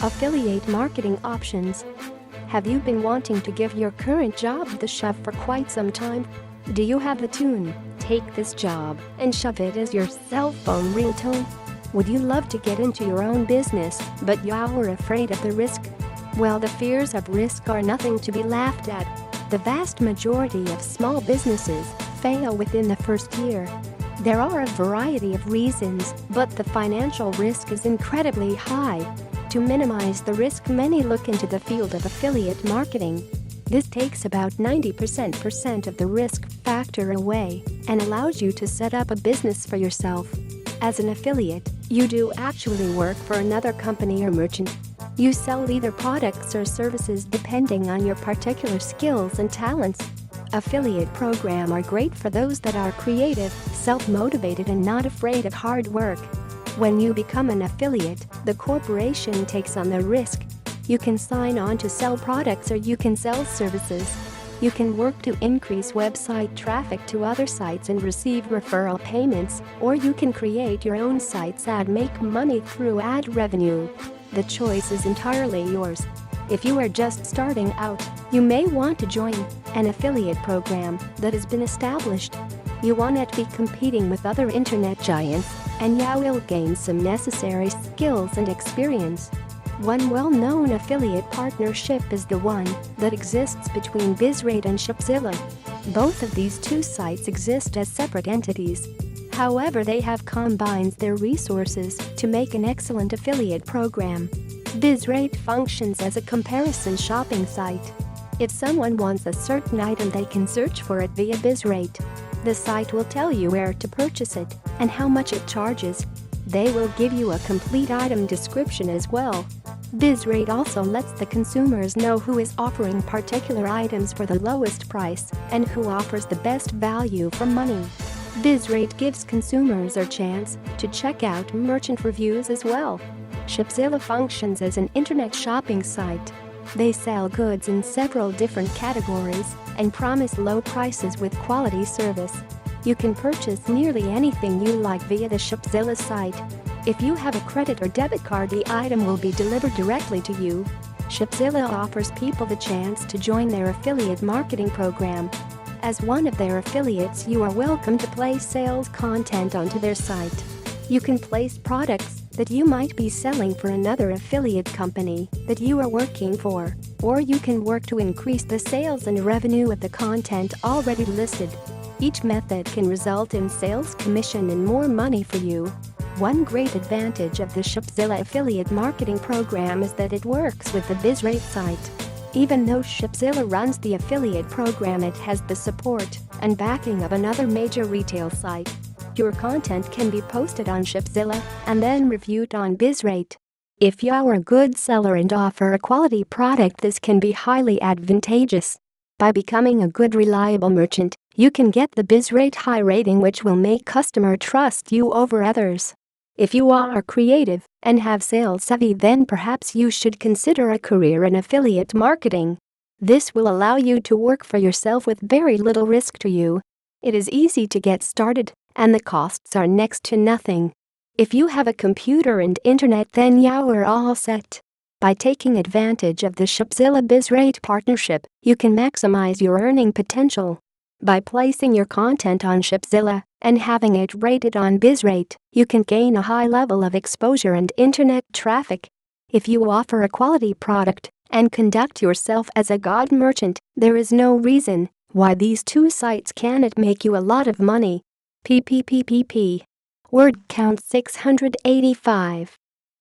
Affiliate marketing options. Have you been wanting to give your current job the shove for quite some time? Do you have the tune, take this job and shove it as your cell phone ringtone? Would you love to get into your own business, but you're afraid of the risk? Well, the fears of risk are nothing to be laughed at. The vast majority of small businesses fail within the first year. There are a variety of reasons, but the financial risk is incredibly high. To minimize the risk, many look into the field of affiliate marketing. This takes about 90% of the risk factor away and allows you to set up a business for yourself. As an affiliate, you do actually work for another company or merchant. You sell either products or services depending on your particular skills and talents. Affiliate programs are great for those that are creative, self-motivated and not afraid of hard work. When you become an affiliate, the corporation takes on the risk. You can sign on to sell products or you can sell services. You can work to increase website traffic to other sites and receive referral payments, or you can create your own sites and make money through ad revenue. The choice is entirely yours. If you are just starting out, you may want to join an affiliate program that has been established. You won't be competing with other internet giants, and you will gain some necessary skills and experience. One well-known affiliate partnership is the one that exists between Bizrate and Shopzilla. Both of these two sites exist as separate entities. However, they have combined their resources to make an excellent affiliate program. Bizrate functions as a comparison shopping site. If someone wants a certain item, they can search for it via Bizrate. The site will tell you where to purchase it and how much it charges. They will give you a complete item description as well. Bizrate also lets the consumers know who is offering particular items for the lowest price and who offers the best value for money. Bizrate gives consumers a chance to check out merchant reviews as well. Shopzilla functions as an internet shopping site. They sell goods in several different categories and promise low prices with quality service. You can purchase nearly anything you like via the Shopzilla site. If you have a credit or debit card, the item will be delivered directly to you. Shopzilla offers people the chance to join their affiliate marketing program. As one of their affiliates, you are welcome to place sales content onto their site. You can place products that you might be selling for another affiliate company that you are working for, or you can work to increase the sales and revenue of the content already listed. Each method can result in sales commission and more money for you. One great advantage of the Shopzilla affiliate marketing program is that it works with the Bizrate site. Even though Shopzilla runs the affiliate program, it has the support and backing of another major retail site. Your content can be posted on Shopzilla and then reviewed on Bizrate. If you are a good seller and offer a quality product, this can be highly advantageous. By becoming a good, reliable merchant, you can get the Bizrate high rating, which will make customers trust you over others. If you are creative and have sales savvy, then perhaps you should consider a career in affiliate marketing. This will allow you to work for yourself with very little risk to you. It is easy to get started, and the costs are next to nothing. If you have a computer and internet, then you are all set. By taking advantage of the Shopzilla Bizrate partnership, you can maximize your earning potential. By placing your content on Shopzilla and having it rated on Bizrate, you can gain a high level of exposure and internet traffic. If you offer a quality product and conduct yourself as a god merchant, there is no reason why these two sites cannot make you a lot of money. PPPPP. Word count 685.